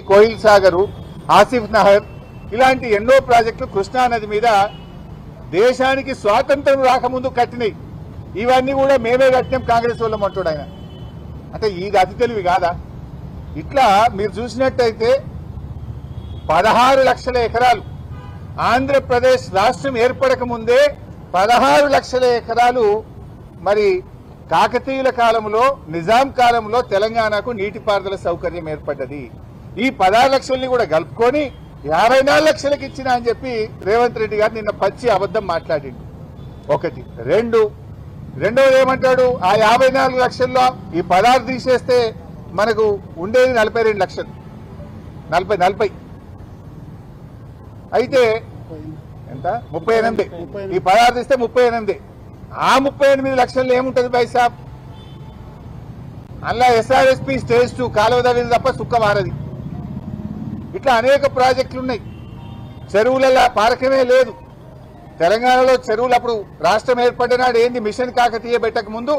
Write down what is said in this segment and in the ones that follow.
కోయిల్ సాగరు, ఆసిఫ్ నహర్ ఇలాంటి ఎన్నో ప్రాజెక్టులు కృష్ణా నది మీద దేశానికి స్వాతంత్రం రాకముందు కట్టినాయి. ఇవన్నీ కూడా మేమే కట్టినాం కాంగ్రెస్ వాళ్ళం అంటాడు ఆయన. అంటే ఇది అతి తెలివి కాదా? ఇట్లా మీరు చూసినట్టయితే 16 లక్షల ఎకరాలు ఆంధ్రప్రదేశ్ రాష్ట్రం ఏర్పడక ముందే 16 లక్షల ఎకరాలు మరి కాకతీయుల కాలంలో నిజాం కాలంలో తెలంగాణకు నీటిపారుదల సౌకర్యం ఏర్పడ్డది. ఈ 16 లక్షల్ని కూడా కలుపుకొని 54 లక్షలకు ఇచ్చిన అని చెప్పి రేవంత్ రెడ్డి గారు నిన్న పచ్చి అబద్ధం మాట్లాడిండు. ఒకటి. రెండోది ఏమంటాడు, ఆ 54 లక్షల్లో ఈ 16 తీసేస్తే మనకు ఉండేది 42 లక్షలు, 40 అయితే ఎంత 38. ఈ 16 తీస్తే 38. ఆ 38 లక్షల్లో ఏముంటది బైసాబ్? అలా ఎస్ఆర్ఎస్పీ స్టేజ్ 2 కాలువ తవ్వింది తప్ప సుక్క మారది. ఇట్లా అనేక ప్రాజెక్టులు ఉన్నాయి. చెరువులలో పారకమే లేదు. తెలంగాణలో చెరువులు అప్పుడు రాష్ట్రం ఏర్పడినాడు ఏంది, మిషన్ కాకతీయ పెట్టక ముందు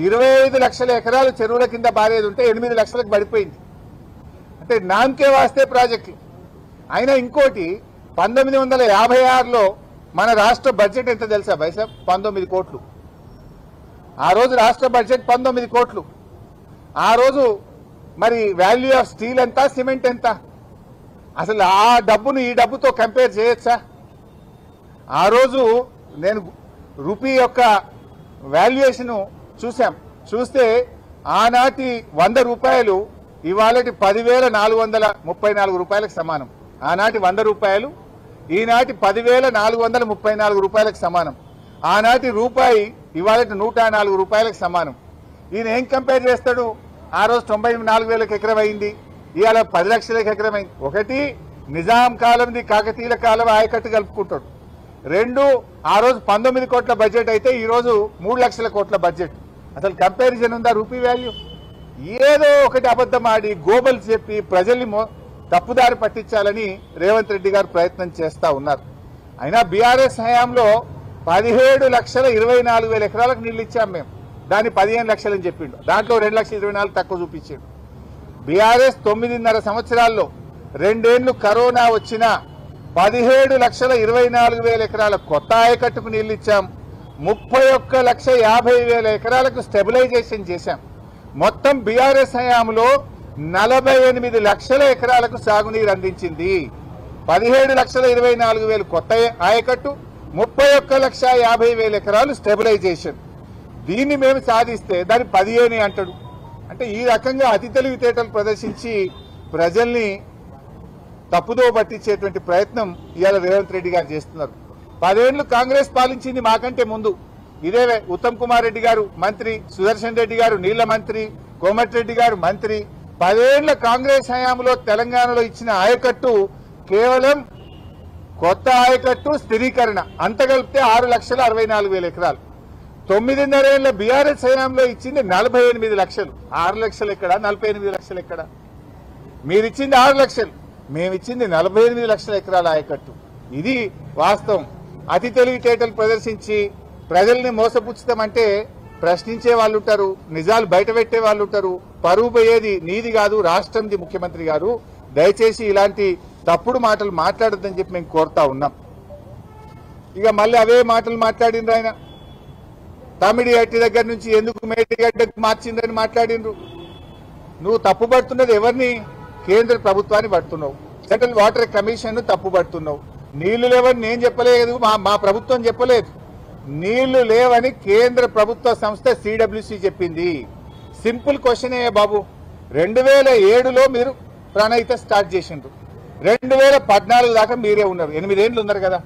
25 లక్షల ఎకరాలు చెరువుల కింద బారేది ఉంటే 8 లక్షలకు పడిపోయింది. అంటే నామకే వాస్తే ప్రాజెక్టులు. అయినా ఇంకోటి, 1956లో మన రాష్ట్ర బడ్జెట్ ఎంత తెలుసా బైసాబ్? 19 కోట్లు. ఆ రోజు రాష్ట్ర బడ్జెట్ 19 కోట్లు. ఆ రోజు మరి వాల్యూ ఆఫ్ స్టీల్ ఎంత, సిమెంట్ ఎంత? అసలు ఆ డబ్బును ఈ డబ్బుతో కంపేర్ చేయొచ్చా? ఆ రోజు నేను రూపీ యొక్క వాల్యుయేషన్ చూస్తే ఆనాటి 100 రూపాయలు ఇవాళటి 10,434 రూపాయలకు సమానం. ఆనాటి 100 రూపాయలు ఈనాటి 10,434 రూపాయలకు సమానం. ఆనాటి రూపాయి ఇవాళటి 104 రూపాయలకు సమానం. ఈయన ఏం కంపేర్ చేస్తాడు? ఆ రోజు 94,000 ఎకరం అయింది, ఇవాళ 10 లక్షలకు ఎకరం అయింది. ఒకటి, నిజాం కాలంది కాకతీయుల కాలం ఆయకట్టు కలుపుకుంటాడు. 2, ఆ రోజు 19 కోట్ల బడ్జెట్ అయితే ఈ రోజు 3 లక్షల కోట్ల బడ్జెట్. అసలు కంపారిజన్ ఉందా? రూపీ వాల్యూ ఏదో ఒకటి అబద్ధం ఆడి గోబల్స్ చెప్పి ప్రజల్ని తప్పుదారి పట్టించాలని రేవంత్ రెడ్డి గారు ప్రయత్నం చేస్తా ఉన్నారు. అయినా బీఆర్ఎస్ హయాంలో 17,24,000 ఎకరాలకు నీళ్లు ఇచ్చాం మేము. దాన్ని 15 లక్షలని చెప్పిండు. దాంట్లో 2,24,000 తక్కువ చూపించాడు. బీఆర్ఎస్ 9.5 సంవత్సరాల్లో 2 ఏళ్లు కరోనా వచ్చినా 17,24,000 ఎకరాల కొత్త ఆయకట్టుకు నీళ్లు ఇచ్చాం. 31,50,000 ఎకరాలకు స్టెబిలైజేషన్ చేశాం. మొత్తం బీఆర్ఎస్ హయాంలో 48 లక్షల ఎకరాలకు సాగునీరు అందించింది. 17,24,000 కొత్త ఆయకట్టు, 31,50,000 ఎకరాలు స్టెబిలైజేషన్. దీన్ని మేము సాధిస్తే దాన్ని 15 అంటాడు. అంటే ఈ రకంగా అతి తెలివితేటలు ప్రదర్శించి ప్రజల్ని తప్పుదో పట్టించేటువంటి ప్రయత్నం ఇవాళ రేవంత్ రెడ్డి గారు చేస్తున్నారు. 10 ఏళ్లు కాంగ్రెస్ పాలించింది మాకంటే ముందు. ఇదే ఉత్తమ్ కుమార్ రెడ్డి గారు మంత్రి, సుదర్శన్ రెడ్డి గారు నీళ్ల మంత్రి, కోమటిరెడ్డి గారు మంత్రి. 10 ఏళ్ల కాంగ్రెస్ హయాంలో తెలంగాణలో ఇచ్చిన ఆయకట్టు కేవలం కొత్త ఆయకట్టు స్థిరీకరణ అంత కలిపితే 6,64,000 ఎకరాలు. 9.5 ఏళ్ల బీఆర్ఎస్ హయాంలో ఇచ్చింది 48 లక్షలు. 6 లక్షలు ఎక్కడ, 48 లక్షలు ఎక్కడ? మీరిచ్చింది 6 లక్షలు, మేమిచ్చింది 48 లక్షల ఎకరాల ఆయకట్టు. ఇది వాస్తవం. అతి తెలివితేటలు ప్రదర్శించి ప్రజల్ని మోసపుచ్చుతామంటే ప్రశ్నించే వాళ్ళు ఉంటారు, నిజాలు బయట పెట్టే వాళ్ళు ఉంటారు. పరువు పోయేది నీది కాదు, రాష్ట్రంది. ముఖ్యమంత్రి గారు దయచేసి ఇలాంటి తప్పుడు మాటలు మాట్లాడొద్దని చెప్పి మేము కోరుతా ఉన్నాం. ఇక మళ్ళీ అవే మాటలు మాట్లాడిండ్రు ఆయన. తమిడి అట్టి దగ్గర నుంచి ఎందుకు మేడిగడ్డకు మార్చిందని మాట్లాడిండ్రు. నువ్వు తప్పు పడుతున్నది ఎవరిని? కేంద్ర ప్రభుత్వాన్ని పడుతున్నావు. సెంట్రల్ వాటర్ కమిషన్ తప్పు పడుతున్నావు. నీళ్లు లేవని నేను చెప్పలేదు, మా ప్రభుత్వం చెప్పలేదు. నీళ్లు లేవని కేంద్ర ప్రభుత్వ సంస్థ సిడబ్ల్యూసి చెప్పింది. సింపుల్ క్వశ్చన్ బాబు. 2007లో మీరు ప్రణాళిక స్టార్ట్ చేసిండ్రు. 2014 దాకా మీరే ఉన్నారు. 8 ఏళ్ళు ఉన్నారు కదా.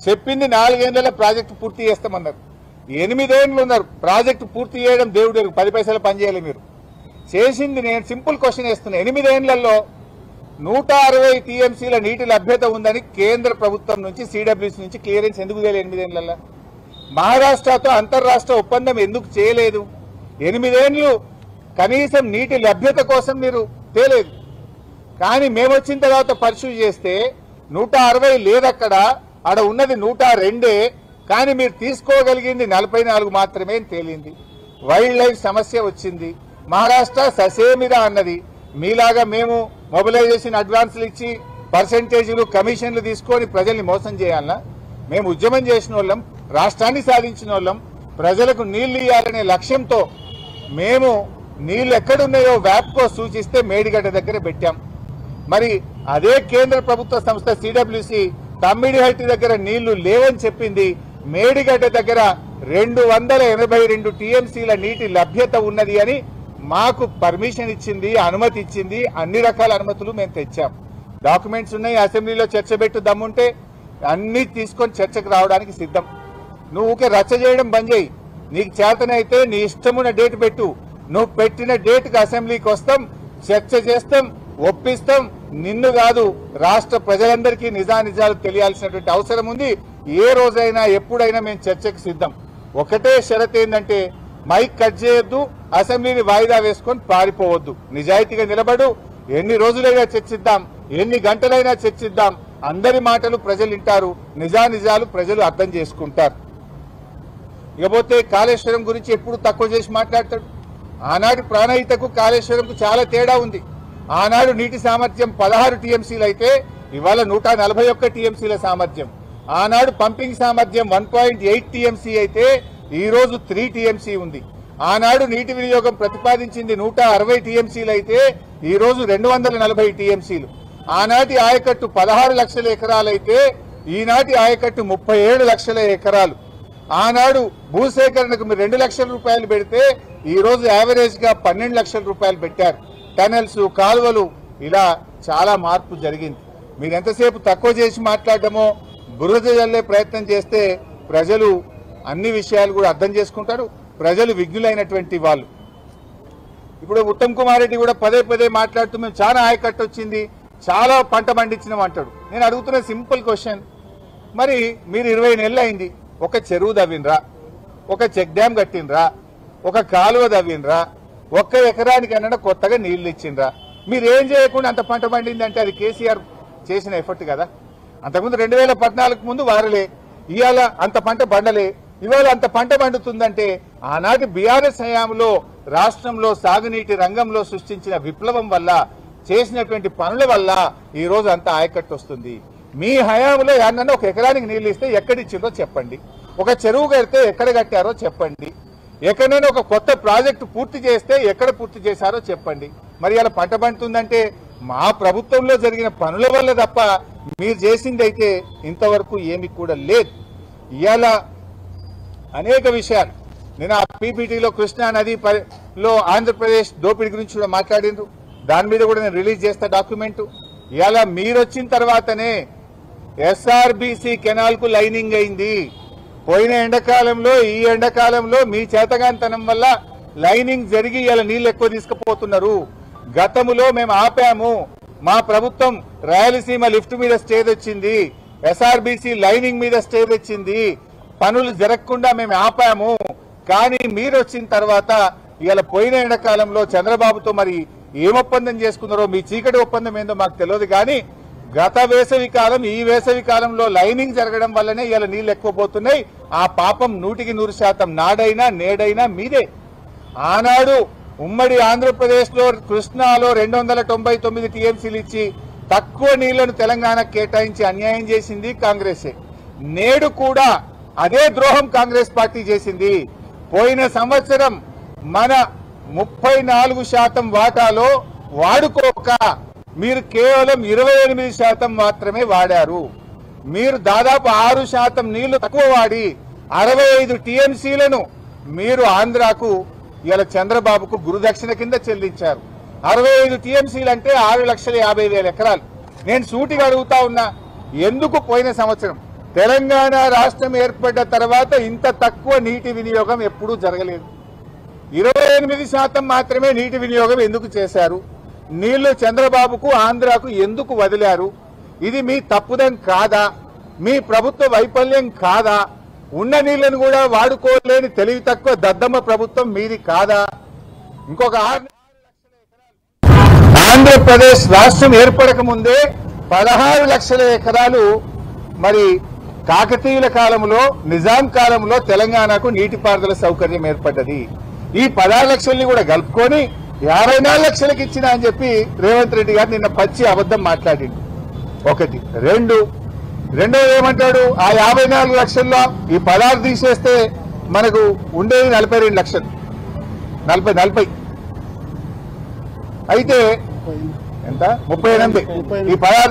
చెప్పింది 4 ఏళ్లలో ప్రాజెక్టు పూర్తి చేస్తామన్నారు. 8 ఏళ్ళు ఉన్నారు. ప్రాజెక్టు పూర్తి చేయడం దేవుడు 10 పైసలు పనిచేయాలి మీరు చేసింది. నేను సింపుల్ క్వశ్చన్ వేస్తున్నా. 8 ఏళ్లలో 160 టీఎంసీల నీటి లభ్యత ఉందని కేంద్ర ప్రభుత్వం నుంచి సిడబ్ల్యూసీ నుంచి క్లియరెన్స్ ఎందుకు చేయలేదు? 8 ఏళ్లలో మహారాష్ట్రతో అంతర్రాష్ట్ర ఒప్పందం ఎందుకు చేయలేదు? 8 ఏళ్లు కనీసం నీటి లభ్యత కోసం మీరు తేలేదు. కానీ మేము వచ్చిన తర్వాత పరిశీలి చేస్తే 160 లేదక్కడ, ఆడ ఉన్నది 102. కానీ మీరు తీసుకోగలిగింది 44 మాత్రమే తేలింది. వైల్డ్ లైఫ్ సమస్య వచ్చింది. మహారాష్ట్ర ససేమిరా అన్నది. మీలాగా మేము మొబిలైజేషన్ అడ్వాన్సులు ఇచ్చి పర్సెంటేజీలు కమిషన్లు తీసుకొని ప్రజల్ని మోసం చేయాలన్నా? మేము ఉద్యమం చేసిన వాళ్ళం, రాష్ట్రాన్ని సాధించిన వాళ్ళం, ప్రజలకు నీళ్లు ఇవ్వాలనే లక్ష్యంతో మేము నీళ్లు ఎక్కడున్నాయో వ్యాప్కో సూచిస్తే మేడిగడ్డ దగ్గర పెట్టాం. మరి అదే కేంద్ర ప్రభుత్వ సంస్థ సిడబ్ల్యూసి తమ్మిడిహట్టి దగ్గర నీళ్లు లేవని చెప్పింది. మేడిగడ్డ దగ్గర 282 టీఎంసీల నీటి లభ్యత ఉన్నది అని మాకు పర్మిషన్ ఇచ్చింది, అనుమతి ఇచ్చింది. అన్ని రకాల అనుమతులు మేము తెచ్చాం. డాక్యుమెంట్స్ ఉన్నాయి. అసెంబ్లీలో చర్చ పెట్టు దమ్ముంటే అన్ని తీసుకొని చర్చకు రావడానికి సిద్ధం. నువ్వు ఊకే రచ్చ చేయడం బంద్ చేయి. నీకు చేతనైతే నీ ఇష్టమున్న డేట్ పెట్టు. నువ్వు పెట్టిన డేట్కి అసెంబ్లీకి వస్తాం, చర్చ చేస్తాం, ఒప్పిస్తాం. నిన్ను కాదు, రాష్ట్ర ప్రజలందరికీ నిజానిజాలు తెలియాల్సినటువంటి అవసరం ఉంది. ఏ రోజైనా ఎప్పుడైనా మేము చర్చకు సిద్ధం. ఒకటే షరత్ ఏంటంటే మైక్ కట్ చేయొద్దు, అసెంబ్లీని వాయిదా వేసుకొని పారిపోవద్దు. నిజాయితీగా నిలబడు. ఎన్ని రోజులైనా చర్చిద్దాం, ఎన్ని గంటలైనా చర్చిద్దాం. అందరి మాటలు ప్రజలు వింటారు, నిజానిజాలు ప్రజలు అర్థం చేసుకుంటారు. ఇకపోతే కాళేశ్వరం గురించి ఎప్పుడు తక్కువ చేసి మాట్లాడతాడు. ఆనాటి ప్రాణహితకు కాళేశ్వరంకు చాలా తేడా ఉంది. ఆనాడు నీటి సామర్థ్యం 16 టీఎంసీలు అయితే ఇవాళ 141 టీఎంసీల సామర్థ్యం. ఆనాడు పంపింగ్ సామర్థ్యం 1.8 టీఎంసీ అయితే ఈ రోజు 3 టీఎంసీ ఉంది. ఆనాడు నీటి వినియోగం ప్రతిపాదించింది 160 టీఎంసీలు అయితే ఈ రోజు 240 టీఎంసీలు. ఆనాటి ఆయకట్టు 16 లక్షల ఎకరాలైతే ఈనాటి ఆయకట్టు 37 లక్షల ఎకరాలు. ఆనాడు భూసేకరణకు మీరు 2 లక్షల రూపాయలు పెడితే ఈ రోజు యావరేజ్ గా 12 లక్షల రూపాయలు పెట్టారు. టనల్స్, కాలువలు, ఇలా చాలా మార్పు జరిగింది. మీరు ఎంతసేపు తక్కువ చేసి మాట్లాడటమో, బురద జల్లే ప్రయత్నం చేస్తే ప్రజలు అన్ని విషయాలు కూడా అర్థం చేసుకుంటారు. ప్రజలు విజ్ఞులైనటువంటి వాళ్ళు. ఇప్పుడు ఉత్తమ్ కుమార్ రెడ్డి కూడా పదే పదే మాట్లాడుతూ మేము చాలా ఆయకట్టు వచ్చింది, చాలా పంట పండించినాం అంటాడు. నేను అడుగుతున్న సింపుల్ క్వశ్చన్, మరి మీరు 20 నెలలు అయింది, ఒక చెరువు దవ్వినరా, ఒక చెక్ డ్యామ్ కట్టినరా, ఒక కాలువ దవ్వినరా, ఒక్క ఎకరానికన్నా కొత్తగా నీళ్లు ఇచ్చిండ్రా? మీరు ఏం చేయకుండా అంత పంట పండింది అంటే అది కేసీఆర్ చేసిన ఎఫర్ట్ కదా. అంతకుముందు 2014 ముందు వారలే, ఇవాళ అంత పంట పండలే, ఇవాళ అంత పంట పండుతుందంటే ఆనాటి బీఆర్ఎస్ హయాంలో రాష్ట్రంలో సాగునీటి రంగంలో సృష్టించిన విప్లవం వల్ల, చేసినటువంటి పనుల వల్ల ఈ రోజు అంత ఆయకట్టు వస్తుంది. మీ హయాంలో ఏమన్నా ఒక ఎకరానికి నీళ్లు ఇస్తే ఎక్కడిచ్చిందో చెప్పండి, ఒక చెరువు కడితే ఎక్కడ కట్టారో చెప్పండి, ఎక్కడైనా ఒక కొత్త ప్రాజెక్టు పూర్తి చేస్తే ఎక్కడ పూర్తి చేశారో చెప్పండి. మరి ఇలా పంట పండుతుందంటే మా ప్రభుత్వంలో జరిగిన పనుల వల్ల తప్ప మీరు చేసింది అయితే ఇంతవరకు ఏమి కూడా లేదు. ఇవాళ అనేక విషయాలు నేను ఆ పీపీటీలో కృష్ణా నదిలో ఆంధ్రప్రదేశ్ దోపిడీ గురించి కూడా మాట్లాడిండ్రు. దాని మీద కూడా నేను రిలీజ్ చేస్తా డాక్యుమెంట్. ఇవాళ మీరు వచ్చిన తర్వాతనే ఎస్ఆర్బీసీ కెనాల్ కు లైనింగ్ అయింది. పోయిన ఎండాకాలంలో, ఈ ఎండాకాలంలో మీ చేతగాంతనం వల్ల లైనింగ్ జరిగి ఇలా నీళ్లు ఎక్కువ తీసుకుపోతున్నారు. గతములో మేము ఆపాము. మా ప్రభుత్వం రాయలసీమ లిఫ్ట్ మీద స్టే తెచ్చింది, ఎస్ఆర్బీసీ లైనింగ్ మీద స్టే తెచ్చింది, పనులు జరగకుండా మేము ఆపాము. కానీ మీరు వచ్చిన తర్వాత ఇవాళ పోయిన ఎండాకాలంలో చంద్రబాబుతో మరి ఏం ఒప్పందం చేసుకున్నారో, మీ చీకటి ఒప్పందం ఏందో మాకు తెలియదు. కానీ గత వేసవి కాలం, ఈ వేసవి కాలంలో లైనింగ్ జరగడం వల్లనే ఇవాళ నీళ్లు ఎక్కువ పోతున్నాయి. ఆ పాపం 100% నాడైనా నేడైనా మీదే. ఆనాడు ఉమ్మడి ఆంధ్రప్రదేశ్ లో కృష్ణాలో 299 టీఎంసీలు ఇచ్చి తక్కువ నీళ్లను తెలంగాణకు కేటాయించి అన్యాయం చేసింది కాంగ్రెసే. నేడు కూడా అదే ద్రోహం కాంగ్రెస్ పార్టీ చేసింది. పోయిన సంవత్సరం మన 34% వాటాలో వాడుకోక మీరు కేవలం 28% మాత్రమే వాడారు. మీరు దాదాపు 6% నీళ్లు తక్కువ వాడి 65 టీఎంసీలను మీరు ఆంధ్రాకు ఇలా చంద్రబాబుకు గురుదక్షిణ కింద చెల్లించారు. 65 టీఎంసీలు అంటే 6,50,000 ఎకరాలు. నేను సూటిగా అడుగుతా ఉన్నా, ఎందుకు పోయిన సంవత్సరం తెలంగాణ రాష్ట్రం ఏర్పడ్డ తర్వాత ఇంత తక్కువ నీటి వినియోగం ఎప్పుడూ జరగలేదు? 28% మాత్రమే నీటి వినియోగం ఎందుకు చేశారు? నీళ్లు చంద్రబాబుకు, ఆంధ్రాకు ఎందుకు వదిలారు? ఇది మీ తప్పుదం కాదా? మీ ప్రభుత్వ వైఫల్యం కాదా? ఉన్న నీళ్లను కూడా వాడుకోలేని తెలివి తక్కువ దద్దమ్మ ప్రభుత్వం మీది కాదా? ఇంకొక 6 లక్షల ఎకరాలు ఆంధ్రప్రదేశ్ రాష్ట్రం ఏర్పడక ముందే 16 లక్షల ఎకరాలు మరి కాకతీయుల కాలంలో, నిజాం కాలంలో తెలంగాణకు నీటిపారుదల సౌకర్యం ఏర్పడ్డది. ఈ 16 లక్షల్ని కూడా కలుపుకొని 54 లక్షలకు ఇచ్చినా అని చెప్పి రేవంత్ రెడ్డి గారు నిన్న పచ్చి అబద్ధం మాట్లాడిండు. ఒకటి. రెండోది ఏమంటాడు, ఆ 54 లక్షల్లో ఈ 16 తీసేస్తే మనకు ఉండేది 42 లక్షలు, 40 అయితే ఎంత 38. ఈ 16